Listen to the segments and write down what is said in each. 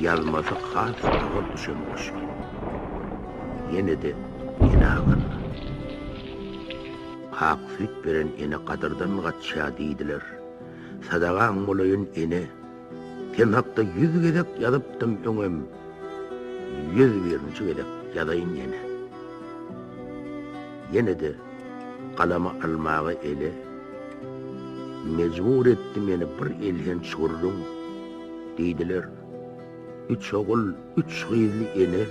yazması has tağıl düşemiş. Yine de yine ağın. Haksızlık veren ene kadırdan kaçya deydiler. Sadağan olayın ene. Sen hakta 100 gedek yazıptım öňem. 101-nji gedek ýazaýyn ýene. Yine de kalama almagy ele mecbur etdi meni bir elhen çurrum deydiler. 3 ogul, 3 gyzly ene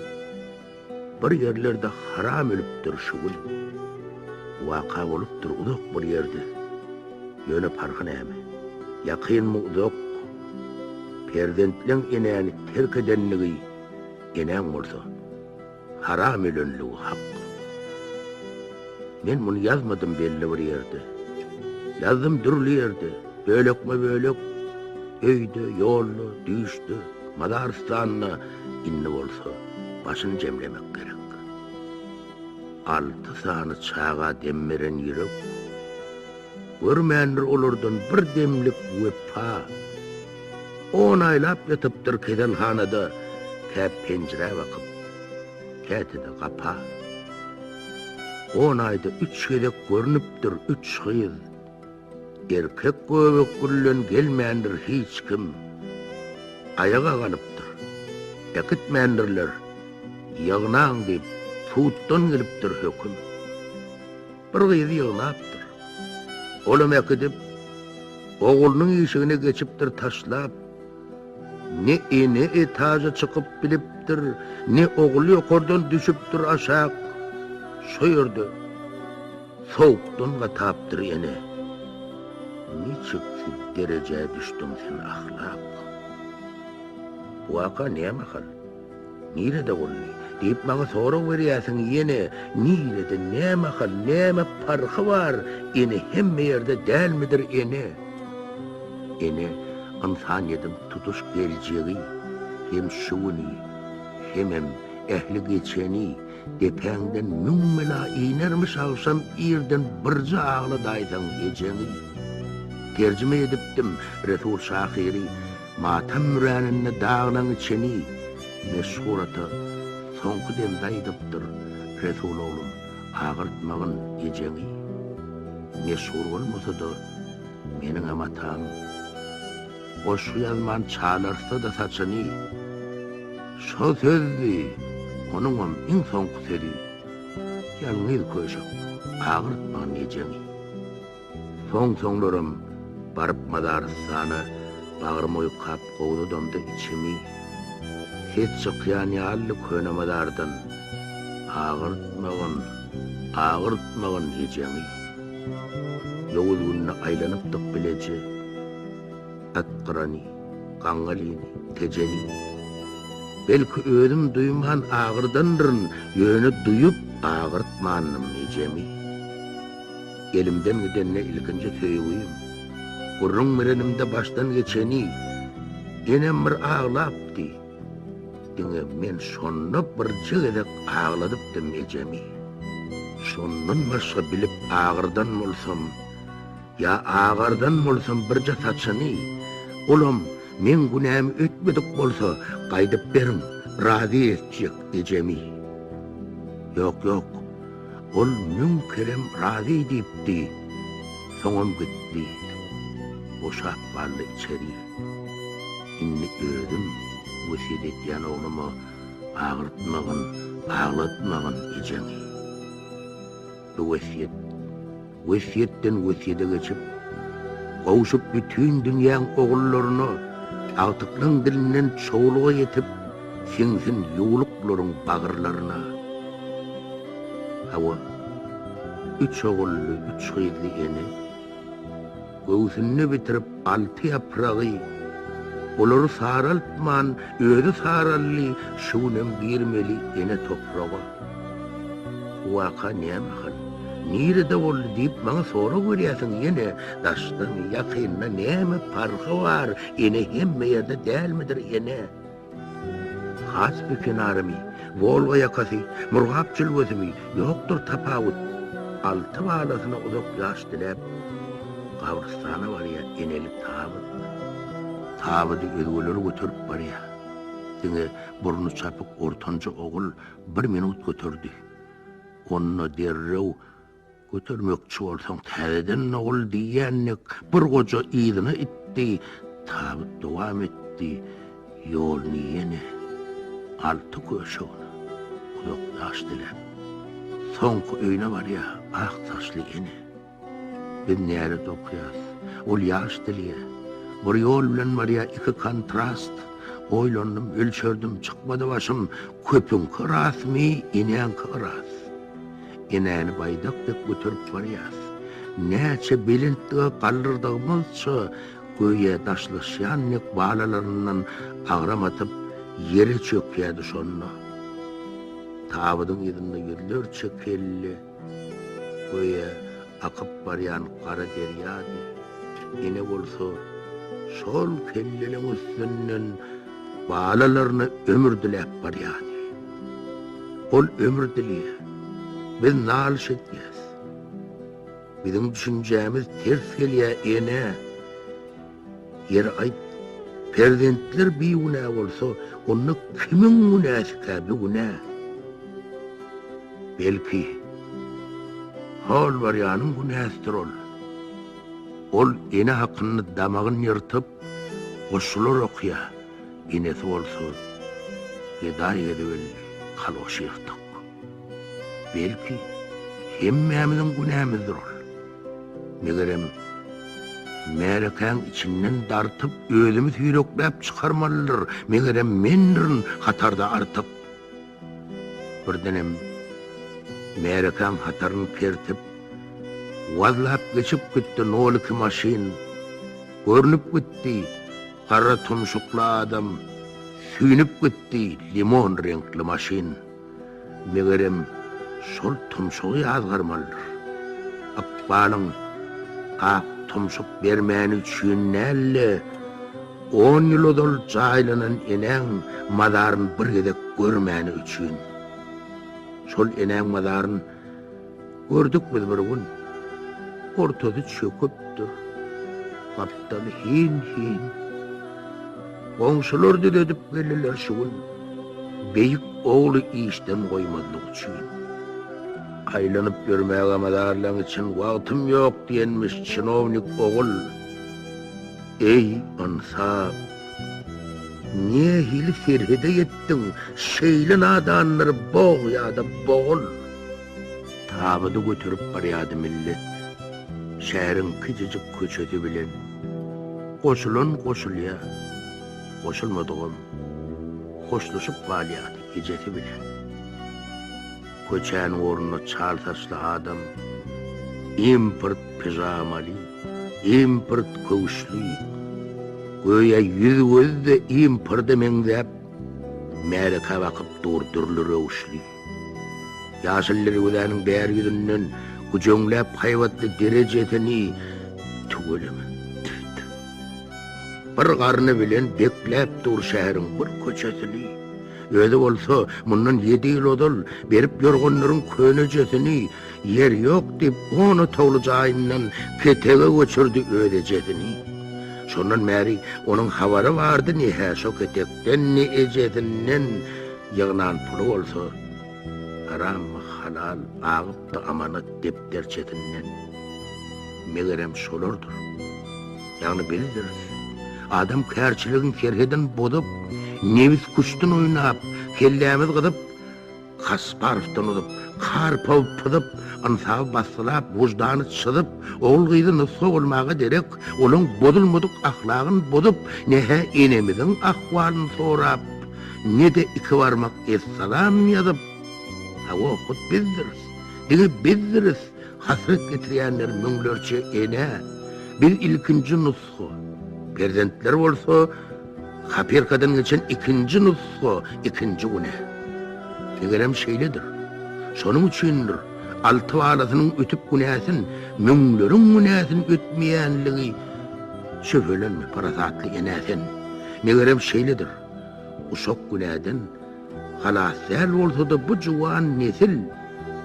bir yerlerde haram ölüpdir şugul. Waka bolupdyr uzak bir ýerde. Ýöne parky näme? Ýakynmy uzak. Perzentleň enäni terk edenligi enäň bolsa haram ölenligi hak. Men bunu yazmadım belli bir yerde. Yazdım durly yerde. Bölekme bölek. Öýde, ýolly, düýşde, Madarstanyna inni bolsa başyny jemlemek gerek. 6 sany çağa demmeren ýürek. Görmändir olardan bir demlik wepa. 10 aylap ýatypdyr kedelhanada, käp penjire bakyp, kätide gapa. 10 ayda 3 gedek görnüpdir, 3 gyz. Erkek göbek güllen gelmändir hiç kim. Ayaga galypdyr. Ekitmändirler. Ýagnaň diýip tutdan gelipdir höküm. Bir gyz ýagnapdyr. Olam ekidip oğulnyň ýeşigine geçipdir taşlap. Ne ene etaja çykyp bilipdir, ne oğul ýokardan düşüpdir aşağı. Şo ýerde soğukdan gatapdyr ene. Niçik derejeye düşdüm sen ahlak? Waka näme hal? Nirede golly? Diýip maňa soraw berýärsiň ýene, nirede näme hal, näme parky bar? Ene hemme ýerde dälmidir ene? Ene insan ýedim tutuş geljegi, hem şuwny, hem ehli geçeni, depäňden mümmela inermiş alsam ýerden birji agly daýdan ejeni. Tercüme edipdim Resul Şahiri, matam mürenine dağınan içeni, meşhurata sonku dem daydıptır Resul oğlum ağırtmağın eceni. Meşhur olmasa da menin amatam, o şu yazman çağlarsa da saçını, şo sözdi, onunam in sonku seri, yalnız koyacak ağırtmağın eceni. Soňlarym barıp Madarstana bagyrmy kap gowdudamda içimi hiç çykýan ýaly köne Madardan ağırtmagyn ejemi. Ýowulgyny aýlanypdyk bileje. Atqyrany, gaňgalyny, tejeni. Belki özüm duýman ağırdandyr, ýöne duýup ağırtmanyň ejemi. Elimden gidenne ilkinci söýüýüm. Gurrun merenimde baştan geçeni, enem bir ağlapdy. Diňe men şonda bir jigedek ağladypdym ejemi. Şondan başga bilip ağırdan bolsam, ya ağırdan bolsam birje saçyny, olam men günämi ötmedik bolsa gaýdyp berim, razy etjek ejemi. Yok yok. Ol münkerem razi dipdi, soňam gitdi. Boşap barly içeri. Inni özüm wesiýet etýän ogluma ağlatmagyn ejeni. Bu wesiýetden wesiýete geçip, gowşup bütün dünýäň ogullaryny agtyklyň dilinden çoğuluğa yetip, siňsin ýuwluklaryň bagyrlaryna. Hawa 3 ogully, 3 gyzly ene göwsünni bitirip 6 ýapragy olary saraltman, özü sarally şunem birmeli ene toprağa. Waka näme hal? Nirede boldy diýip maňa soraw berýärsiň ene, daşdan ýakynna näme parky bar? Ene hemme ýerde dälmidir ene? Hasby kenarmy, Volga yakasy, murgap çylwesimi, ýokdur tapawut. 6 balasyna uzak ýaş dilep, gabrystana barýar eneli tabyt. Tabydy özgöleri götürüp barýar. ettiğine burnu çapık ortanca oğul bir minut götürdü. Onunla derrev götürmekçi olsan täzeden oğul diýenlik bir goja ýygyny itdi, tabi dowam etdi. Yol niyene altı köşeğine kulak yaşdilep. Soňky öýüne bar ya, ak taşly ene. Bir näre dokuyas, ol yaş dilye. Bir yol bilen bar ya iki kontrast. Oýlandım, ölçördüm, çıkmadı başım. Köpün kıras mi, inen kıras. Ineni baydak dek götürüp barýas. Näçe bilintlige galdyrdygymyzça göýe daşlaşýanlyk balalaryndan agramatyp yere çökýärdi şonda. Tabydyň ýerinde ýerlerçe kelli göýe akyp barýan gara derýady. Ene bolsa şol kelliliň üstünden balalaryny ömür dilep barýady. Ol ömür dilýär. Biz nalş etýäs. Bizim düşünjämiz ters gelýär ene. Yer ayt, prezidentler bir günä bolsa, onu kimin günäsi käbi günä? Belki, hal barýanyň günäsidir ol. Ol ene hakyny damagyny ýyrtyp, goşular okýar. Enesi bolsa, geday edibel kaloş ýyrtyk. Belki, hemmämiziň günämizdir ol. Megerem, Märekäň içinden dartyp özümi süýrekläp çykarmalydyr. Megerem mendirin hatarda artyp. Birdenem Märekäň hataryny pertip, wazlap geçip gitdi noliki maşin. Görnüp gitdi, kara tumşukly adam. Süýnüp gitdi, limon renkli maşin. Megerem şol tumşugy ýazgarmalydyr. Akbalyň ak tumşuk bermäni üçin nälle 10 ýyl odol jaýlanan eneň madaryny bir gedek görmäni üçin. Şol eneň madaryny gördük biz bir gün. Ortada çöküpdir. Gapdaly hin. Goňşular dedip geldiler şu gün. Beýik oğlu işden goýmadlyk üçin. Aylanyp görmäge madarlaryň için wagtym ýok diýenmiş çinownik oğul. Ey ansap, niye hili ferhede yettin, şeýle nadanlary boğýada boğul. Tabydy götürüp barýady millet, şäheriň küçüjük köçeti bilen. Goşulan goşulýa, goşulmadygym, hoşlaşyp balýady gejeti bilen. Köçän oruna çal taşly adam, import pijamaly, import köşkli, göýe ýüz gözde imporda meňzäp, Märekä bakyp durdurly röwüşli. Ýaşyllary gözäniň bäri ýüzünden gujonglap haýwatly derejetini tügeleme. Bir garny bilen bekläp dur şäheriň bir köçesini. Öde bolsa mundan 7 ýyl odol berip ýörgenleriň könejesini yer ýok dip onu togly jaýyndan ketege göçürdi ödejetini. Şondan märi onuň habary bardy nähä şo ketekden ne ejetinden ýygnan puly bolsa haram halal agyp da amanat depderçetinden. Megerem şolardyr. Ýagny bildir. Adam kärçiligin kerheden bodup, nevis kuştun oynap, kellämiz gydyp, Kasparovdan odup, karpaw pydyp, ansab basylap, wujdany çydyp, oğul gyzyny sowulmaga derek, olaň bodulmadyk ahlagyn bodup, nähä enemiziň ahwalyny sorap, nede iki barmak esselam ýazyp, hawa hut bizdiriz. Digi bizdiriz, hasret getirýänler müňlerçe ene, bir ilkinji nusxu. Prezidentler bolsa, Haperkadan geçen ikinci nusxu, ikinci güne. Megerem şeýledir. Şonuň üçindir, altı balasynyň ötüp günäsin, müňleriň günäsin ötmeýänligi şöhrelenme parasatly enäsen. Megerem şeýledir. Uşak günäden halas säl bolsa da bu juwan nesil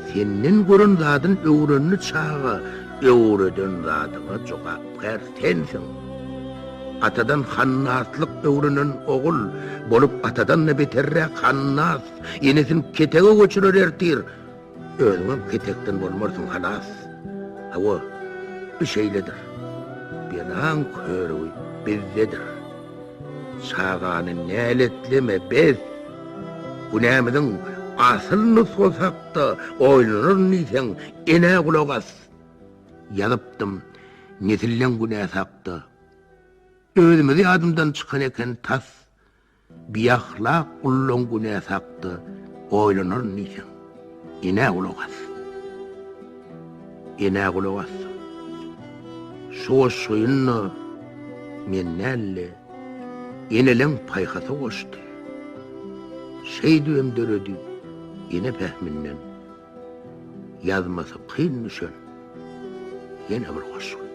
senden görün zatyn öwrenli çağa, öwreden zatyna jogap bersensiň. atadan hannaslık öwrünen ogul bolup atadan ne beterrek hannas enesin ketege göçürer ertir. Özüňem ketekden bolmarsın halas. Hawa bir şeyledir. Benan körüy bizdedir. Çağany näletleme bez. Günämiziň asyl nusgosakda oýlanır nisen ene gulagas. Yalıptım nesillen günäsakda. Özümizi adımdan çıkan eken tas. Biyahlak ullon günäsakda oýlanır nisen ene gulagas. Ene gulagas. Şu soyunna men nälle enelen paýhasa goşdy. Şeydüğüm dörödü, yine pehminden. Yazması kıyın nüşön, yine bir hoşun.